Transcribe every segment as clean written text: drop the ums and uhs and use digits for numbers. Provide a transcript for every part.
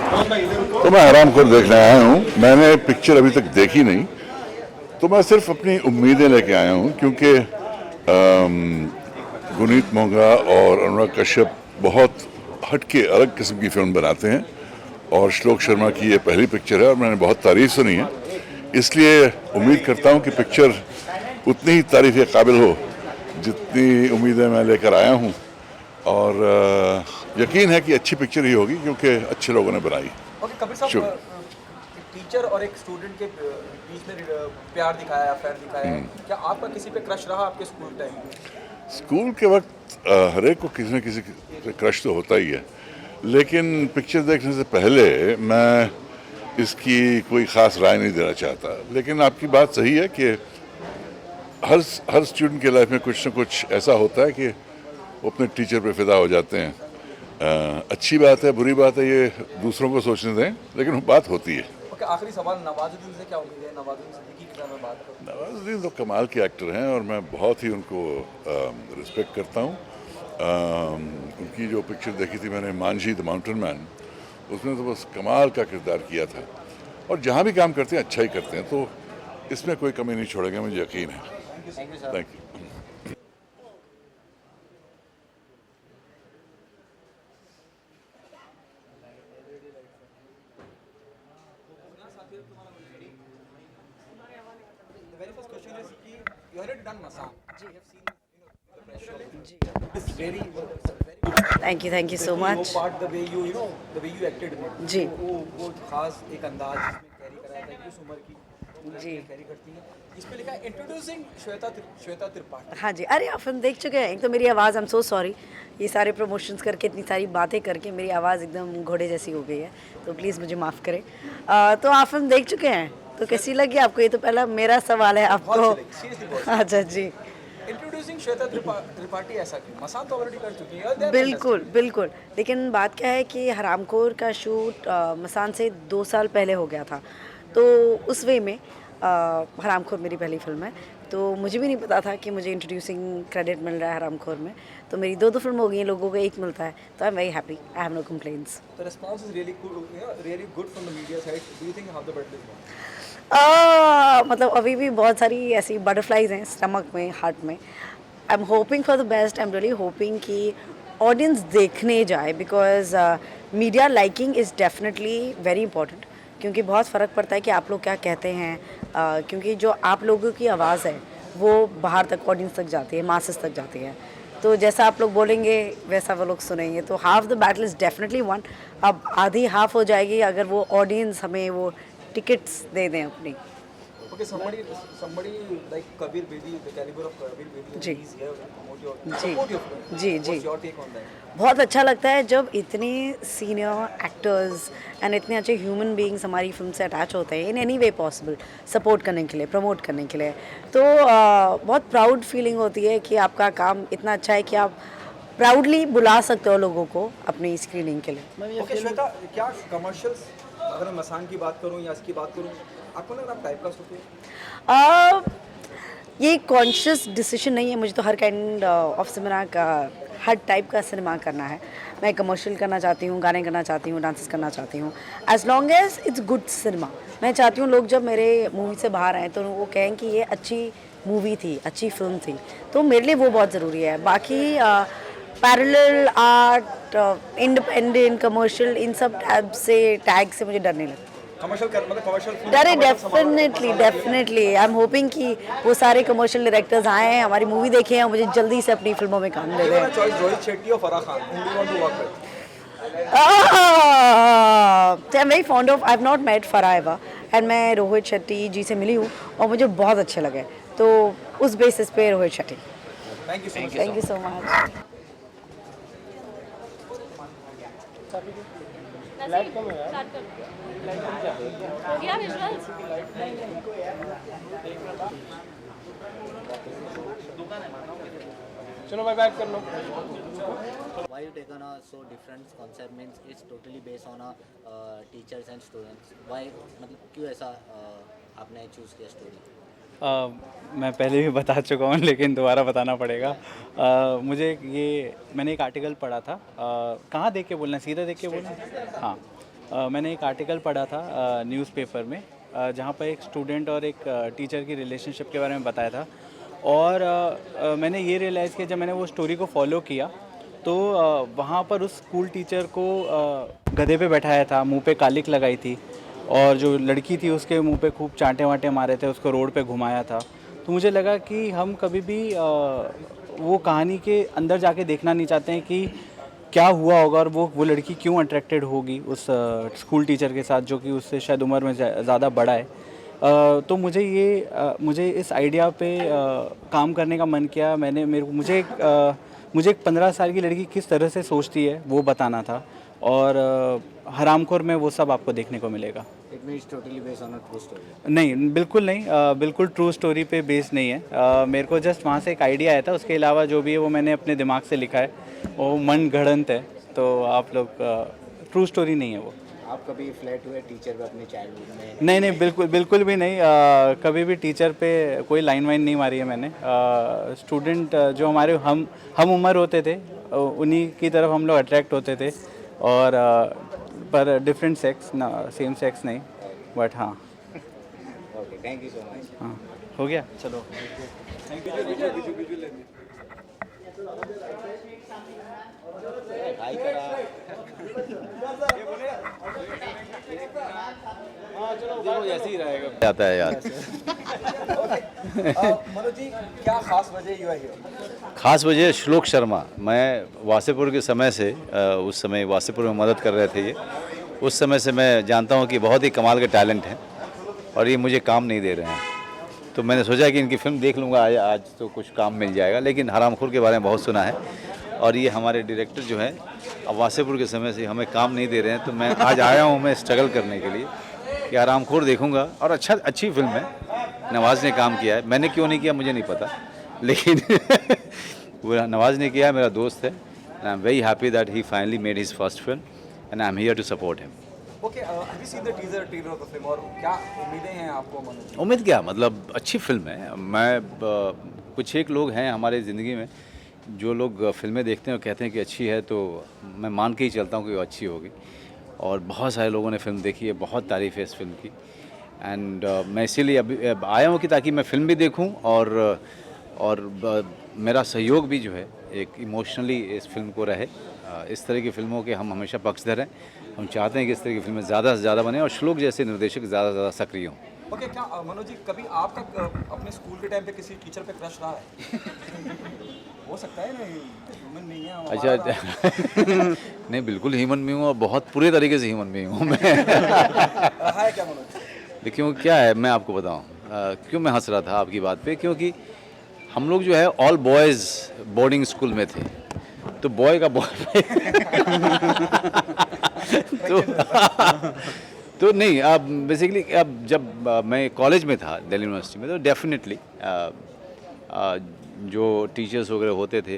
तो मैं हरामखोर देखने आया हूँ। मैंने पिक्चर अभी तक देखी नहीं, तो मैं सिर्फ अपनी उम्मीदें लेके आया हूँ, क्योंकि गुनीत मोंगा और अनुराग कश्यप बहुत हटके अलग किस्म की फिल्म बनाते हैं, और श्लोक शर्मा की ये पहली पिक्चर है और मैंने बहुत तारीफ सुनी है। इसलिए उम्मीद करता हूँ कि पिक्चर उतनी ही तारीफ के काबिल हो जितनी उम्मीदें मैं लेकर आया हूँ, और यकीन है कि अच्छी पिक्चर ही होगी, क्योंकि अच्छे लोगों ने बनाई। ओके कबीर साहब, टीचर और एक स्टूडेंट के बीच में प्यार दिखाया है, अफेयर दिखाया है, क्या आपका किसी पे क्रश रहा आपके स्कूल टाइम में? स्कूल के वक्त हर एक को किसी न किसी से क्रश तो होता ही है, लेकिन पिक्चर देखने से पहले मैं इसकी कोई ख़ास राय नहीं देना चाहता। लेकिन आपकी बात सही है कि हर स्टूडेंट के लाइफ में कुछ न कुछ ऐसा होता है कि वो अपने टीचर पे फिदा हो जाते हैं। अच्छी बात है, बुरी बात है, ये दूसरों को सोचने दें, लेकिन वो बात होती है। ओके, आखिरी सवाल, नवाजुद्दीन से क्या उम्मीद है? नवाजुद्दीन सिद्दीकी की मैं बात करूँ, नवाजुद्दीन तो कमाल के एक्टर हैं और मैं बहुत ही उनको रिस्पेक्ट करता हूँ। उनकी जो पिक्चर देखी थी मैंने, मांझी द माउंटेन मैन, उसमें तो बस कमाल का किरदार किया था, और जहाँ भी काम करते हैं अच्छा ही करते हैं, तो इसमें कोई कमी नहीं छोड़ेंगे, मुझे यकीन है। Thank you. The very first question is कि you already done Masaan. We have seen the press show. It's very thank you so वो much part the way you acted in it. जी। वो खास एक अंदाज जिसमें कैरी कराया था कि उस उम्र की जी। कैरी करती है। इस पे लिखा है इंट्रोड्यूसिंग श्वेता त्रिपाठी। हाँ जी, अरे आप फिल्म देख चुके हैं? एक तो मेरी आवाज़, आई एम सो सॉरी, ये सारे प्रमोशंस करके, इतनी सारी बातें करके मेरी आवाज़ एकदम घोड़े जैसी हो गई है, तो प्लीज़ मुझे माफ़ करें। तो आप फिल्म देख चुके हैं, तो कैसी लगी आपको? ये तो पहला मेरा सवाल है आपको। अच्छा जी, इंट्रोड्यूसिंग श्वेता त्रिपाठी ऐसा क्यों? मसान तो ऑलरेडी कर चुकी है। बिल्कुल बिल्कुल। लेकिन बात क्या है कि हरामखोर का शूट मसान से 2 साल पहले हो गया था, तो उस वे में हरामखोर मेरी पहली फिल्म है, तो मुझे भी नहीं पता था कि मुझे इंट्रोड्यूसिंग क्रेडिट मिल रहा है हरामखोर में। तो मेरी दो फिल्म हो गई हैं, लोगों को एक मिलता है, तो I am very happy, I have no complaints. The response is really good from the media side. Do you think how the battle is going? मतलब अभी भी बहुत सारी ऐसी बटरफ्लाइज हैं स्टमक में, हार्ट में। I am hoping for the best, I am really hoping कि ऑडियंस देखने जाए, because media liking is definitely very important, क्योंकि बहुत फ़र्क पड़ता है कि आप लोग क्या कहते हैं, क्योंकि जो आप लोगों की आवाज़ है वो बाहर तक, ऑडियंस तक जाती है, मासेस तक जाती है, तो जैसा आप लोग बोलेंगे वैसा वो लोग सुनेंगे। तो half the battle is definitely one. अब आधी हाफ हो जाएगी अगर वो ऑडियंस हमें वो टिकट्स दे दें अपनी। Okay, somebody like Kabir Bedi, the caliber of Kabir Bedi, ji. he's here to promote your ji. support your film. Ji, ji. What's your take on that? बहुत अच्छा लगता है जब इतने सीनियर एक्टर्स एंड इतने अच्छे ह्यूमन बीइंग्स हमारी film से अटैच होते हैं in any way possible, support करने के लिए, प्रमोट करने के लिए। तो बहुत प्राउड फीलिंग होती है कि आपका काम इतना अच्छा है कि आप प्राउडली बुला सकते हो लोगों को अपनी स्क्रीनिंग के लिए। Okay, श्वेता, क्या कमर्शियल्स, अगर मैं मसान की बात करूं या इसकी बात करूं, आपको लग रहा है टाइप का होती है? ये कॉन्शियस डिसीजन नहीं है, मुझे तो हर काइंड ऑफ सिनेमा का, हर टाइप का सिनेमा करना है। मैं कमर्शियल करना चाहती हूँ, गाने करना चाहती हूँ, डांसेस करना चाहती हूँ, as long as it's good cinema. मैं चाहती हूँ लोग जब मेरे मूवी से बाहर आएँ तो वो कहें कि ये अच्छी मूवी थी, अच्छी फिल्म थी, तो मेरे लिए वो बहुत ज़रूरी है। बाकी पैरेलल आर्ट, इंडिपेंडेंट, कमर्शियल, इन सब टैग से मुझे डर नहीं लगता। कमर्शियल डरे डेफिनेटली आई एम होपिंग कि वो सारे कमर्शियल डायरेक्टर्स आए हैं, हमारी मूवी देखें और मुझे जल्दी से अपनी फिल्मों में काम दे दें। चॉइस रोहित शेट्टी और Farah Khan, whom do you want to work with? I am very fond of, I have not met Farah ever, and मैं रोहित शेट्टी जी से मिली हूँ और मुझे बहुत अच्छे लगे, तो उस बेसिस पे Rohit Shetty. Thank you so much. Thank you so much. हो गया विजुअल्स? चलो भाई बैक कर लो। Why you taken a so different concept, means it's totally based on a teachers and students. Why, मतलब क्यों ऐसा आपने चूज़ किया स्टोरी? मैं पहले भी बता चुका हूँ लेकिन दोबारा बताना पड़ेगा। मुझे ये, मैंने एक आर्टिकल पढ़ा था, कहाँ देख के बोलना है, सीधा देख के बोलना है? हाँ, मैंने एक आर्टिकल पढ़ा था न्यूज़पेपर में, जहाँ पर एक स्टूडेंट और एक टीचर की रिलेशनशिप के बारे में बताया था। और मैंने ये रियलाइज़ किया जब मैंने वो स्टोरी को फॉलो किया, तो वहाँ पर उस स्कूल टीचर को गधे पे बैठाया था, मुंह पे कालिक लगाई थी, और जो लड़की थी उसके मुंह पे खूब चांटे वांटे मारे थे, उसको रोड पे घुमाया था। तो मुझे लगा कि हम कभी भी वो कहानी के अंदर जाके देखना नहीं चाहते हैं कि क्या हुआ होगा और वो लड़की क्यों अट्रैक्टेड होगी उस स्कूल टीचर के साथ, जो कि उससे शायद उम्र में ज़्यादा बड़ा है। तो मुझे इस आइडिया पे काम करने का मन किया। मुझे एक 15 साल की लड़की किस तरह से सोचती है वो बताना था, और हरामखोर में वो सब आपको देखने को मिलेगा। It means totally based on a true story? नहीं, बिल्कुल नहीं, बिल्कुल ट्रू स्टोरी पे बेस्ड नहीं है। मेरे को जस्ट वहाँ से एक आइडिया आया था, उसके अलावा जो भी है वो मैंने अपने दिमाग से लिखा है, वो मन गढ़ंत है। तो आप लोग ट्रू स्टोरी नहीं है वो। आप कभी फ्लैट हुए टीचर पे अपने चाइल्डहुड में? नहीं, बिल्कुल भी नहीं। कभी भी टीचर पे कोई लाइन वाइन नहीं मारी है मैंने। स्टूडेंट जो हमारे हम उम्र होते थे, उन्हीं की तरफ हम लोग अट्रैक्ट होते थे, और पर डिफरेंट सेक्स ना, सेम सेक्स नहीं, बट हाँ। Okay, thank you so much. हाँ, हो गया, चलो। हाय करा। ऐसे ही रहेगा। आता है यार। मनोज जी, क्या खास वजह यू है हियर? खास वजह श्लोक शर्मा। मैं वासेपुर के समय से उस समय वासेपुर में मदद कर रहे थे ये, उस समय से मैं जानता हूँ कि बहुत ही कमाल के टैलेंट हैं, और ये मुझे काम नहीं दे रहे हैं। तो मैंने सोचा कि इनकी फिल्म देख लूँगा, आज तो कुछ काम मिल जाएगा। लेकिन हरामखोर के बारे में बहुत सुना है, और ये हमारे डायरेक्टर जो हैं अब वासेपुर के समय से हमें काम नहीं दे रहे हैं। तो मैं आज आया हूँ मैं स्ट्रगल करने के लिए कि हरामखोर देखूँगा, और अच्छी फिल्म है। नवाज़ ने काम किया है, मैंने क्यों नहीं किया मुझे नहीं पता, लेकिन वो नवाज़ ने किया है, मेरा दोस्त है। I am very happy that he finally made his first film, and I am here to support him. Okay, have you seen the teaser of the film, और क्या उम्मीदें हैं आपको मनोज जी? उम्मीद क्या, मतलब अच्छी फिल्म है। मैं कुछ एक लोग हैं हमारे ज़िंदगी में जो लोग फिल्में देखते हैं और कहते हैं कि अच्छी है, तो मैं मान के ही चलता हूँ कि वो अच्छी होगी। और बहुत सारे लोगों ने फिल्म देखी है, बहुत तारीफ़ है इस फिल्म की, एंड मैं इसीलिए अभी आया हूँ कि ताकि मैं फिल्म भी देखूँ, और मेरा सहयोग भी जो है एक इमोशनली इस फिल्म को रहे। इस तरह की फिल्मों के हम हमेशा पक्षधर हैं। हम चाहते हैं कि इस तरह की फिल्में ज़्यादा से ज़्यादा बने, और श्लोक जैसे निर्देशक ज़्यादा से ज़्यादा सक्रिय हों। ओके, क्या मनोज जी, कभी आपका अपने स्कूल के टाइम पे किसी टीचर पे क्रश रहा है? हो सकता है ना, ह्यूमन नहीं है हमारा। अच्छा नहीं, बिल्कुल ह्यूमन भी हूँ, और बहुत पूरे तरीके से ह्यूमन भी हूँ मैं। रहा है क्या मनोज जी? देखिए क्या है, मैं आपको बताऊँ क्यों मैं हंस रहा था आपकी बात पे, क्योंकि हम लोग जो है ऑल बॉयज़ बोर्डिंग स्कूल में थे, तो बॉय का बॉय तो नहीं, अब बेसिकली अब जब मैं कॉलेज में था दिल्ली यूनिवर्सिटी में, तो डेफिनेटली जो टीचर्स वगैरह होते थे,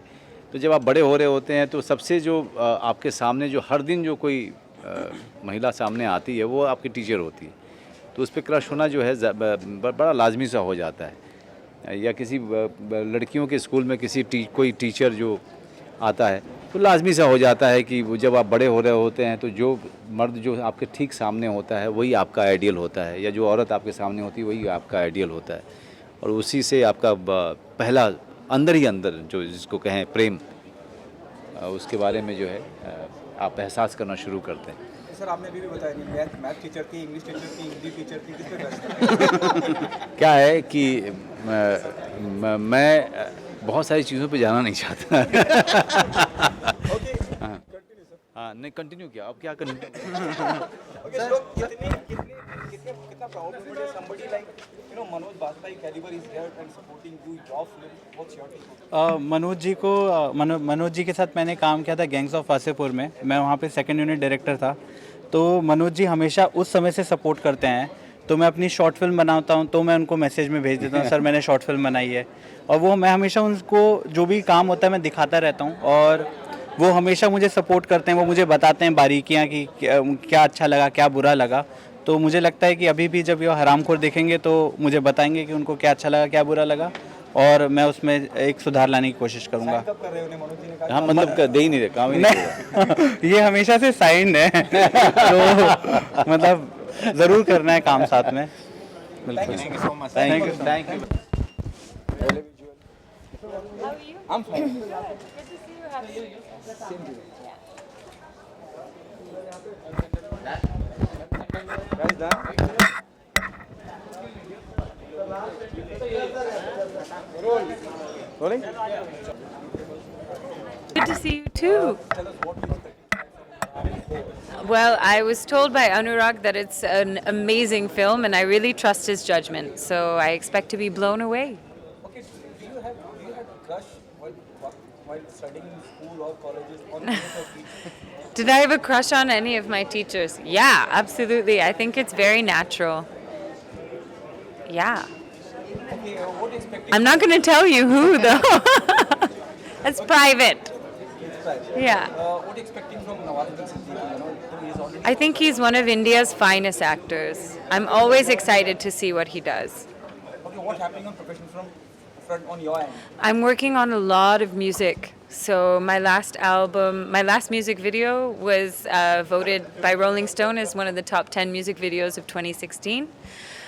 तो जब आप बड़े हो रहे होते हैं तो सबसे जो आपके सामने जो हर दिन जो कोई महिला सामने आती है वो आपकी टीचर होती है, तो उस पर क्रश होना जो है बड़ा लाजमी सा हो जाता है। या किसी लड़कियों के स्कूल में कोई टीचर जो आता है तो लाजमी सा हो जाता है कि वो जब आप बड़े हो रहे होते हैं तो जो मर्द जो आपके ठीक सामने होता है वही आपका आइडियल होता है, या जो औरत आपके सामने होती है वही आपका आइडियल होता है, और उसी से आपका पहला अंदर ही अंदर जो जिसको कहें प्रेम, उसके बारे में जो है आप एहसास करना शुरू करते हैं। सर, आपने अभी भी बताया नहीं, मैथ टीचर थी, इंग्लिश टीचर थी, हिंदी टीचर थी, किस पे क्रश? क्या है कि मैं बहुत सारी चीज़ों पे जाना नहीं चाहता। हाँ नहीं, कंटिन्यू किया, अब क्या कंटिन्यू? Okay, so कितना proud moment है somebody like, you know, Manoj Bajpayee caliber is here and supporting you, your film, what's your take on it? Manoj ji के साथ मैंने काम किया था गैंग्स ऑफ वासेपुर में, मैं वहाँ पे सेकंड यूनिट डायरेक्टर था। तो मनोज जी हमेशा उस समय से सपोर्ट करते हैं। तो मैं अपनी शॉर्ट फिल्म बनाता हूँ तो मैं उनको मैसेज में भेज देता हूँ, सर मैंने शॉर्ट फिल्म बनाई है, और वो मैं हमेशा उनको जो भी काम होता है मैं दिखाता रहता हूँ, और वो हमेशा मुझे सपोर्ट करते हैं। वो मुझे बताते हैं बारीकियाँ कि क्या अच्छा लगा, क्या बुरा लगा। तो मुझे लगता है कि अभी भी जब ये हरामखोर देखेंगे तो मुझे बताएंगे कि उनको क्या अच्छा लगा, क्या बुरा लगा। और मैं उसमें एक सुधार लाने की कोशिश करूँगा। कब कर रहे हो उन्हें मनोज जी ने कहा? हाँ मतलब दे ही नहीं रहे, काम ही नहीं कर रहे। ये हमेशा से साइन है तो मतलब ज़रूर करना है काम साथ में। बिल्कुल। Thank you, thank you. How are you? I'm fine. Good to see you. Happy New Year. Guys, done? Rolling? Good to see you too. Well, I was told by Anurag that it's an amazing film, and I really trust his judgment. So I expect to be blown away. Okay, do you have a crush while studying in school or colleges on any of your teachers? Did I have a crush on any of my teachers? Yeah, absolutely. I think it's very natural. Yeah. Okay, what are you expecting? I'm not going to tell you who, though. That's private. Yeah. What are you expecting from Nawazuddin Siddiqui? You know, he is already. I think he's one of India's finest actors. I'm always excited to see what he does. Okay, what's happening on profession front on your end? I'm working on a lot of music. So my last music video was voted by Rolling Stone as one of the top 10 music videos of 2016.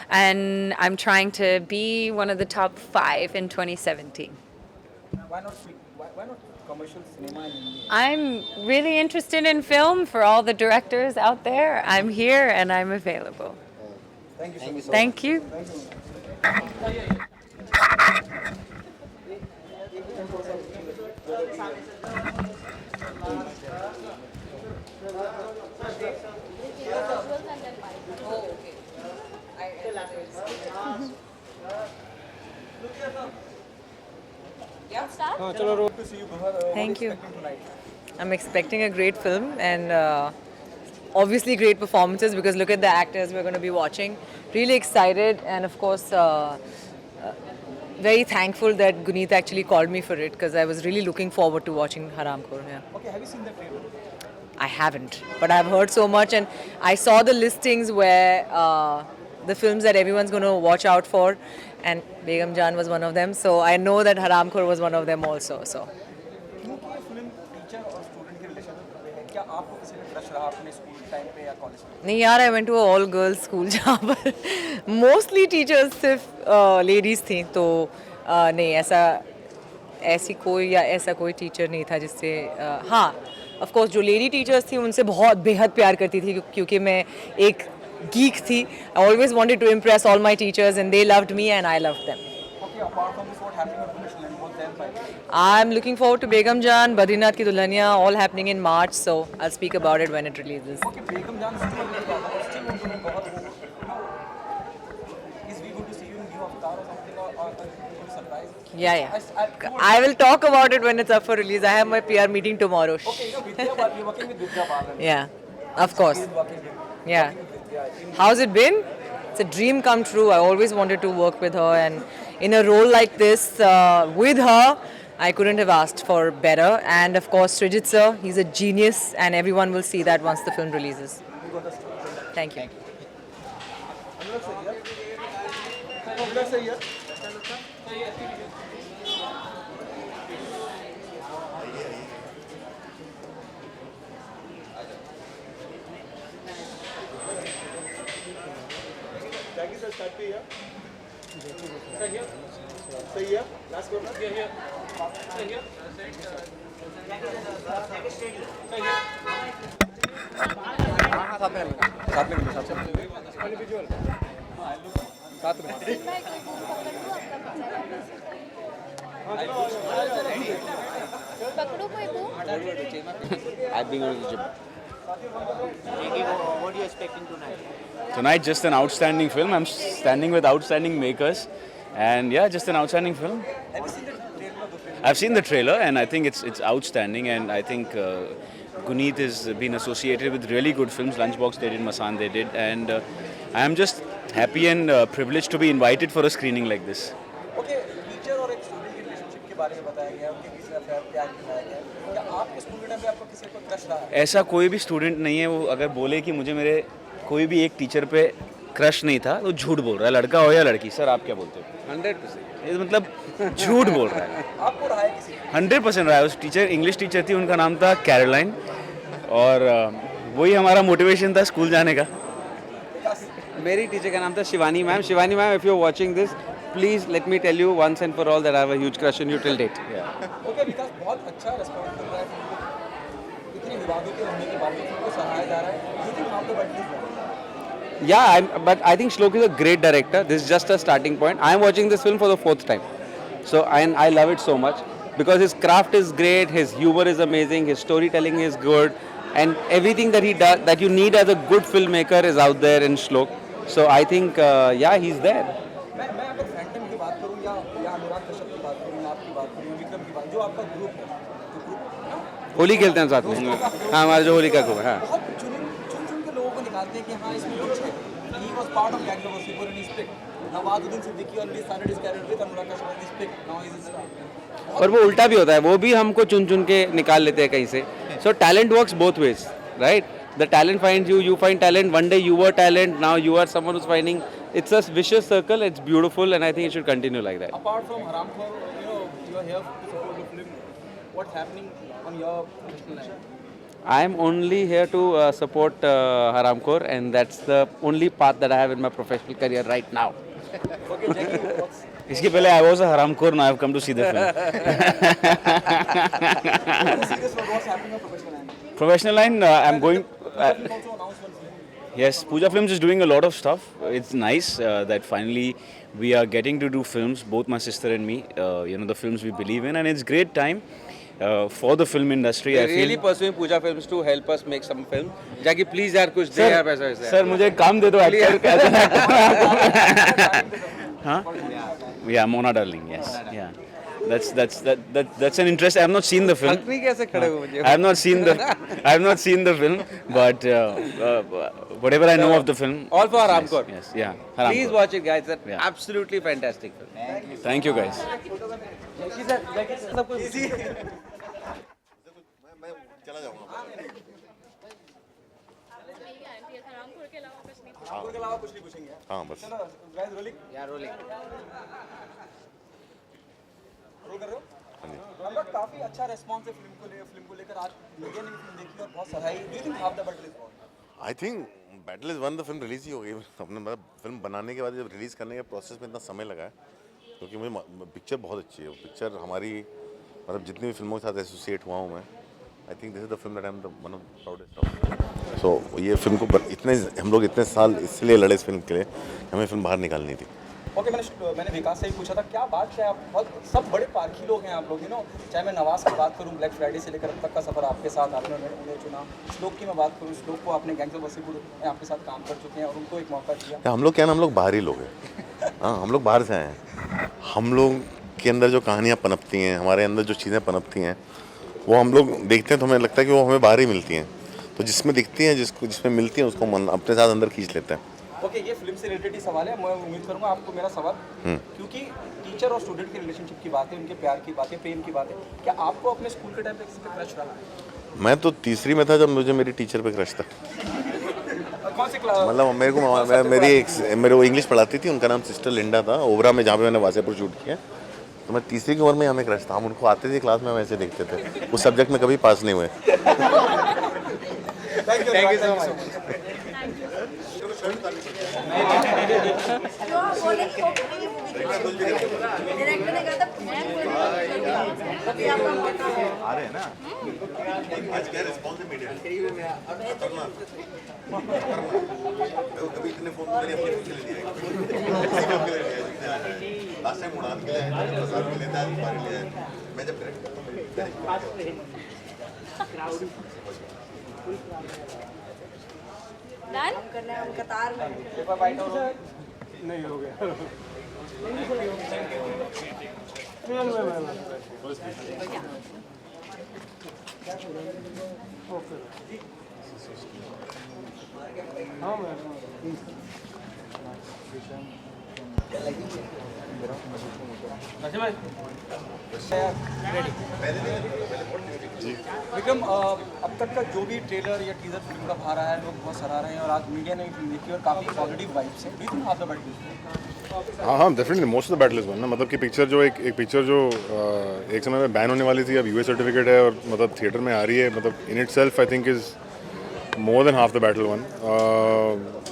And I'm trying to be one of the top 5 in 2017. Why not commercial cinema in India? I'm really interested in film. For all the directors out there, I'm here and I'm available. Thank you so much. Thank you. Thank you. I'm expecting a great film and obviously great performances because look at the actors we're going to be watching. Really excited and of course very thankful that Guneet actually called me for it because I was really looking forward to watching Haramkhor. Yeah. Okay, have you seen the trailer? I haven't, but I've heard so much and I saw the listings where the films that everyone's going to watch out for and Begum Jaan was one of them. So I know that Haramkhor was one of them also. So. क्यों ये film teacher और student के relationship पे है? क्या आपको किसी ने क्रश रहा अपने स्कूल टाइम पे या कॉलेज में? नहीं यार, I went to a all girls school जहाँ पर mostly teachers सिर्फ ladies थी तो नहीं ऐसा कोई टीचर नहीं था जिससे हाँ of course जो लेडी टीचर्स थी उनसे बहुत बेहद प्यार करती थी क्योंकि मैं एक geek थी. I always wanted to impress all my teachers and they loved me and I loved them. Okay, apart from this, what happening on commercial and both them by? I'm looking forward to Begum Jaan, Badrinath Ki Dulhania, all happening in March, so I'll speak about it when it releases. Okay, Begum Jaan still want to know बहुत is we going to see you in new avatar or something or surprise? Yeah. I will talk about it when it's up for release. I have my PR meeting tomorrow. Okay, you know Vidya Balan, you're working with Vidya Balan. Yeah, of course. She's working with. Yeah. How's it been? It's a dream come true. I always wanted to work with her, and in a role like this, with her, I couldn't have asked for better. And of course, Srijit sir, he's a genius, and everyone will see that once the film releases. Thank you. पकड़ो कोई को I've been going to the gym. What are you expecting tonight? Tonight, just an outstanding film. I'm standing with outstanding makers, and yeah, just an outstanding film. I've seen the trailer, and I think it's outstanding. And I think Guneet has been associated with really good films. Lunchbox they did, Masan they did, and I am just happy and privileged to be invited for a screening like this. Okay, teacher और एक student के relationship के बारे में बताया गया है, उनके बीच में अफेयर प्यार दिखाया गया है। क्या आपके स्कूल के टाइम पे आपको किसी पर क्रश रहा है? ऐसा कोई भी स्टूडेंट नहीं है वो अगर बोले कि मुझे मेरे कोई भी एक टीचर पे क्रश नहीं था, वो झूठ बोल रहा है, लड़का हो या लड़की। सर आप क्या बोलते हो? 100%। ये मतलब झूठ बोल रहा है। आपको रहा है किसी 100% रहा है। उस टीचर, इंग्लिश टीचर थी, उनका नाम था कैरोलाइन, और वही हमारा मोटिवेशन था स्कूल जाने का। मेरी टीचर का नाम था Shivani ma'am. Shivani ma'am, if you are watching this, please let me tell you once and for all that I have a huge crush on you till date. Okay Vikas, बहुत अच्छा रिस्पॉन्स मिल रहा है फिल्म को। इतने विवादों के होने के बावजूद फिल्म को सराहा जा रहा है। You think how the but Yeah, but I think Shlok is a great director. This is just a starting point. I am watching this film for the 4th time, so I love it so much because his craft is great, his humor is amazing, his storytelling is good, and everything that he does that you need as a good filmmaker is out there in Shlok. So I think yeah, he's there. मैं अगर Phantom की बात करूं या अनुराग कश्यप की बात करूं या आपकी बात करूं, विक्रम की बात, जो आपका ग्रुप है, जो ग्रुप होली खेलते हैं साथ में, हाँ हमारा जो होली का ग्रुप है, हाँ, चुन के लोगों को निकालते हैं कि हाँ इसमें कुछ है। He was part of Gangster Wasseypur and he's picked. Nawazuddin Siddiqui only started his career with Anurag Kashyap and he's picked. Now he's a star. पर वो उल्टा भी होता है, वो भी हमको चुन के निकाल लेते हैं कहीं से। So talent works both ways, right? The talent finds you, you find talent. One day you were talent, now you are someone who's finding. It's a vicious circle. It's beautiful, and I think it should continue like that. Apart from Haramkhor, you are here to support the film. What's happening on your professional life? I am only here to support Haramkhor, and that's the only path that I have in my professional career right now. Okay, Jackie, what's... इसके पहले I was a haramkhor, now I have come to see the film. What's happening on professional line? Professional line, I'm going. Yes, Pooja Films is doing a lot of stuff. It's nice that finally we are getting to do films, both my sister and me. The films we believe in, and it's great time for the film industry. We're really pursuing Pooja Films to help us make some film. Jackie, please यार कुछ दे यार पैसा वैसा। Sir मुझे काम दे दो हाँ? Yeah, Mona Darling. Yes. Yeah. That's an interest. I have not seen the film. हकनी कैसे खड़े हो मुझे? I have not seen the film, but whatever I know of the film. All for Haramkhor. Yes. Yeah. Haramkhor. Please watch it, guys. It's absolutely fantastic film. Thank you, guys. Easy. के अलावा कुछ नहीं पूछेंगे। हाँ बस। चलो guys, rolling. यार rolling. Role कर रहे हो? हाँ। काफी अच्छा रिस्पांस है फिल्म को लेकर। आज मीडिया ने फिल्म देखी और बहुत सराही। Do you think half the battle is won? I think battle is won. The film release ही हो गई। अपने मतलब फिल्म बनाने के बाद जब रिलीज़ करने के प्रोसेस में इतना समय लगा है, क्योंकि मुझे पिक्चर बहुत अच्छी है। पिक्चर हमारी मतलब जितनी भी फिल्मों के साथ एसोसिएट हुआ हूँ मैं, I think this is the film that I am the one of the proudest of. So ये फिल्म को हम लोग इतने साल इसलिए लड़े इस फिल्म के लिए, हमें फिल्म बाहर निकालनी थी। ओके, मैंने विकास से ही पूछा था क्या बात क्या है, आप बहुत सब बड़े पारखी लोग हैं आप लोग, चाहे मैं नवाज़ की बात करूं, ब्लैक फ्राइडे से लेकर अब तक का सफ़र आपके साथ आपने उन्हें चुना। श्लोक की मैं बात करूं, श्लोक को आपने गैंगस्टर वसीपुर में आपके साथ काम कर चुके हैं और उनको एक मौका दिया। हम लोग क्या ना, हम लोग बाहरी लोग हैं। हाँ, हम लोग बाहर से आए हैं। हम लोग के अंदर जो कहानियाँ पनपती हैं, हमारे अंदर जो चीज़ें पनपती हैं, वो हम लोग देखते हैं तो हमें लगता है कि वो हमें बाहर ही मिलती हैं। तो जिसमें दिखती हैं, जिसमें मिलती हैं, उसको मन अपने साथ अंदर खींच लेते हैं। ओके, ये फिल्म से रिलेटेड ही सवाल है। मैं उम्मीद करूंगा आपको मेरा सवाल, क्योंकि टीचर और स्टूडेंट की रिलेशनशिप की बात है, उनके प्यार की बात है, प्रेम की बात है। क्या आपको अपने स्कूल के टाइम पे किसी पे क्रश रहा है? मैं तो तीसरी में था जब मुझे मेरी टीचर पे क्रश था। कौन से क्लास? मतलब मेरे वो इंग्लिश पढ़ाती थी, उनका नाम सिस्टर लिंडा था, ओबरा में, जहाँ पे मैंने वासेपुर शूट किया। तो मैं तीसरी की उम्र में हमें क्रश था। हम उनको आते थे क्लास में, हम ऐसे देखते थे। उस सब्जेक्ट में कभी पास नहीं हुए। Thank you so much. आ रहे हैं ना आज क्या रिस्पॉन्स है मीडिया? कभी इतने फोन मेरे अपने फोन के लिए लास्ट टाइम उड़ान के लिए प्रसाद के लिए था, हमारे लिए मैं जब करेक्ट डन करना है कतार में। पेपर फाइट और नहीं हो गया। हाँ विक्रम, अब तक का जो भी ट्रेलर या टीजर फिल्म का बाहर आया है लोग बहुत सराह रहे हैं और आज मीडिया ने भी फिल्म देखी और काफ़ी पॉजिटिव वाइब्स हैं। Do you think half the battle? हाँ definitely most of the battle is won ना, मतलब कि पिक्चर जो एक पिक्चर जो एक समय में बैन होने वाली थी, अब यूएस सर्टिफिकेट है और मतलब थिएटर में आ रही है, मतलब in it self I think is more than half the battle one.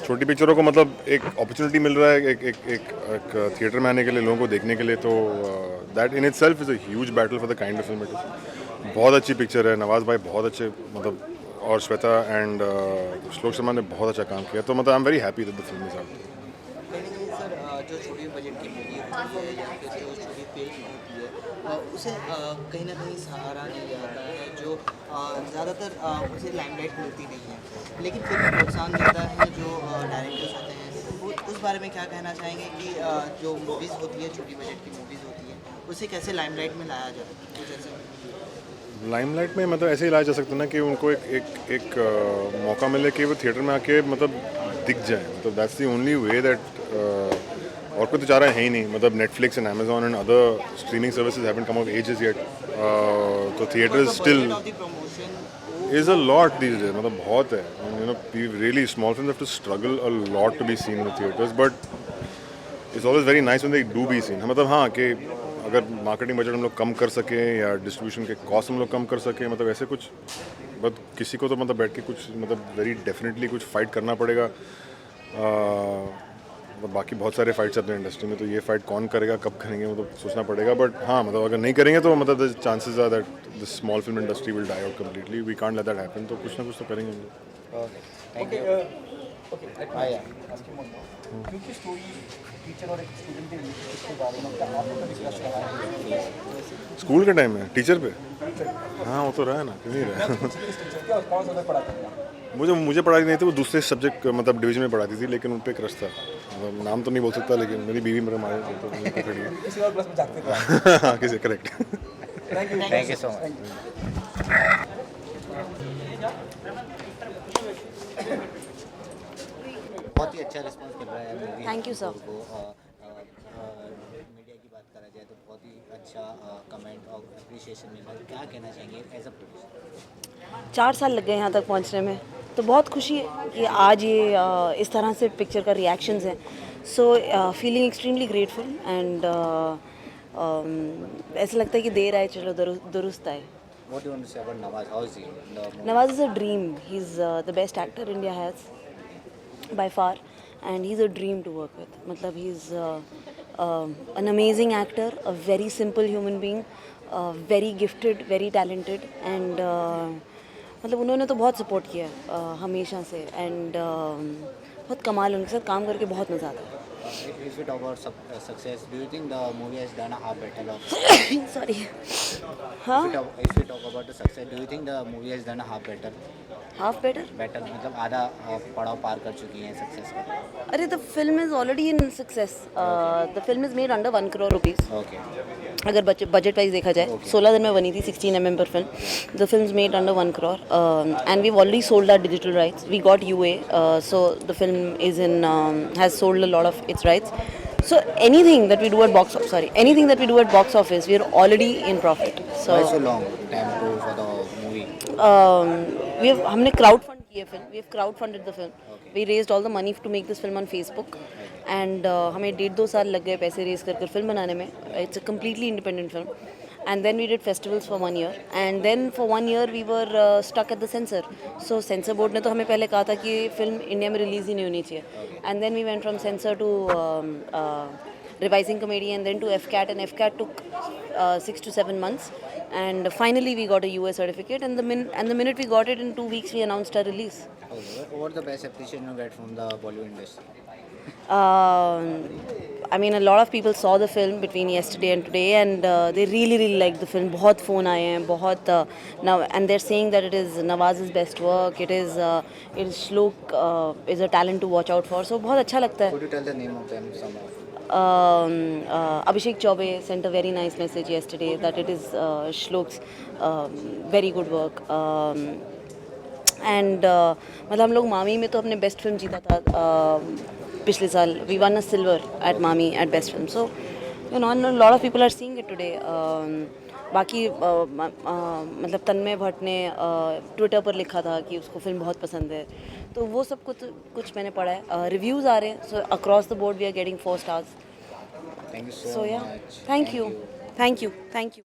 छोटी पिक्चरों को मतलब एक अपॉर्चुनिटी मिल रहा है एक थिएटर में आने के लिए, लोगों को देखने के लिए, तो that in it self is a huge battle for the kind of film it is. बहुत अच्छी पिक्चर है, नवाज भाई बहुत अच्छे मतलब, और श्वेता एंड श्लोक शर्मा ने बहुत अच्छा काम किया, तो मतलब आई am very happy that the film is out. Sir जो छोटी बजट की मूवी होती है या फिर जो छोटी फिल्म होती है उसे कहीं ना कहीं सहारा नहीं जाता है, जो ज़्यादातर उसे लाइमलाइट मिलती नहीं है, लेकिन फिर भी प्रोत्साहन मिलता है जो डायरेक्टर्स होते हैं। वो उस बारे में क्या कहना चाहेंगे कि जो मूवीज़ होती है, छोटी बजट की मूवीज़ होती है, उसे कैसे लाइमलाइट में लाया जाए? कुछ ऐसे लाइमलाइट में मतलब ऐसे ही लाया जा सकता है ना कि उनको एक मौका मिले कि वो थिएटर में आके मतलब दिख जाए, मतलब that's the only way that, और कोई तो चाह रहा है ही नहीं, मतलब Netflix and Amazon and other streaming services haven't come of ages yet, तो theatre still is a lot these days, मतलब बहुत है, you know really small films have to struggle a lot to be seen in the theatres, but it's always very nice when they do be seen. मतलब हाँ कि अगर marketing budget हम लोग कम कर सकें या डिस्ट्रीब्यूशन के कॉस्ट हम लोग कम कर सकें, मतलब ऐसे कुछ, बट किसी को तो मतलब बैठ के कुछ मतलब वेरी डेफिनेटली कुछ फाइट करना पड़ेगा। मतलब बाकी बहुत सारे फाइट्स अपने इंडस्ट्री में, तो ये फाइट कौन करेगा, कब करेंगे, मतलब सोचना पड़ेगा। बट हाँ मतलब अगर नहीं करेंगे तो मतलब the chances are that the small film industry will die out completely, we can't let that happen, तो कुछ ना कुछ तो करेंगे हम लोग। क्योंकि स्टोरी टीचर और एक स्टूडेंट के रिलेशनशिप के बारे में क्या आपको कभी क्रश रहा है? स्कूल के टाइम में टीचर पे, हाँ वो तो रहा है ना, क्यों नहीं रहा। कौन सा पढ़ाते हैं? मुझे पढ़ाती नहीं थी, वो दूसरे सब्जेक्ट मतलब डिवीजन में पढ़ाती थी, लेकिन उन पे क्रश था। मतलब नाम तो नहीं बोल सकता, लेकिन मेरी बीवी मेरे मारे तो उन पे खड़ी है। किसी और क्लास में जाते थे? हाँ किसी, correct. Thank you so much. बहुत ही अच्छा रिस्पांस मिल रहा है मूवी। Thank you, sir. को मीडिया की बात करा जाए तो बहुत ही अच्छा कमेंट और अप्रिशिएशन मिल रहा है। क्या कहना चाहेंगे एज अ प्रोड्यूसर? 4 साल लग गए यहाँ तक पहुँचने में, तो बहुत खुशी है कि आज ये इस तरह से पिक्चर का रिएक्शंस हैं। So feeling extremely grateful and ऐसा लगता है कि देर आए चलो दुरुस्त आए। What do you want to say about Nawaz? How is he in the movie? Nawaz is a dream. He's the best actor India has by far, and he's a dream to work with. मतलब he's an amazing actor, a very simple human being, very gifted, very talented, and मतलब उन्होंने तो बहुत support किया हमेशा से, and बहुत कमाल, उनके साथ काम करके बहुत मज़ा आता है। If we talk about success, do you think the movie has done a half battle of? Sorry. हाँ? If we talk about the success, do you think the movie has done a half battle? Half better? Battle मतलब आधा पड़ाव पार कर चुकी है success का। अरे the film is already in success. The film is made under 1 crore rupees. Okay. अगर budget wise देखा जाए 16 दिन में बनी थी, 16 mm पर film. The film made under 1 crore and we already sold our digital rights, we got UA, so the film is in has sold a lot of its rights, so anything that we do at box office we are already in profit. So Why so long time to for the movie? हमने crowd fund किए film, we have crowd funded the film. We raised all the money to make this film on Facebook and हमें 1.5-2 साल लग गए पैसे raise कर film बनाने में. It's a completely independent film. And then we did festivals for 1 year, and then for 1 year we were stuck at the censor. So censor board ने तो हमें पहले कहा था कि फिल्म इंडिया में रिलीज ही नहीं होनी चाहिए. And then we went from censor to revising committee and then to FCAT, and FCAT took 6 to 7 months, and finally we got a US certificate, and the minute we got it, in 2 weeks we announced our release. What the best appreciation you get from the Bollywood industry? I mean, a lot of people saw the film between yesterday and today, and they really liked the film. बहुत phone आए हैं, बहुत now, and they're saying that it is Nawaz's best work. It is Shlok is a talent to watch out for. So बहुत अच्छा लगता है. Could you tell the name of them somehow? Abhishek Chaube sent a very nice message yesterday that it is Shlok's very good work. And मतलब हम लोग मामी में तो अपने बेस्ट फिल्म जीता था पिछले साल. We won a silver at MAMI at best film. So you know lot of people are seeing it today. बाकी मतलब तन्मय भट्ट ने ट्विटर पर लिखा था कि उसको फिल्म बहुत पसंद है. तो वो सब कुछ मैंने पढ़ा है. रिव्यूज़ आ रहे हैं. So across the board we are getting 4 stars. Thank you so So yeah, much. thank you.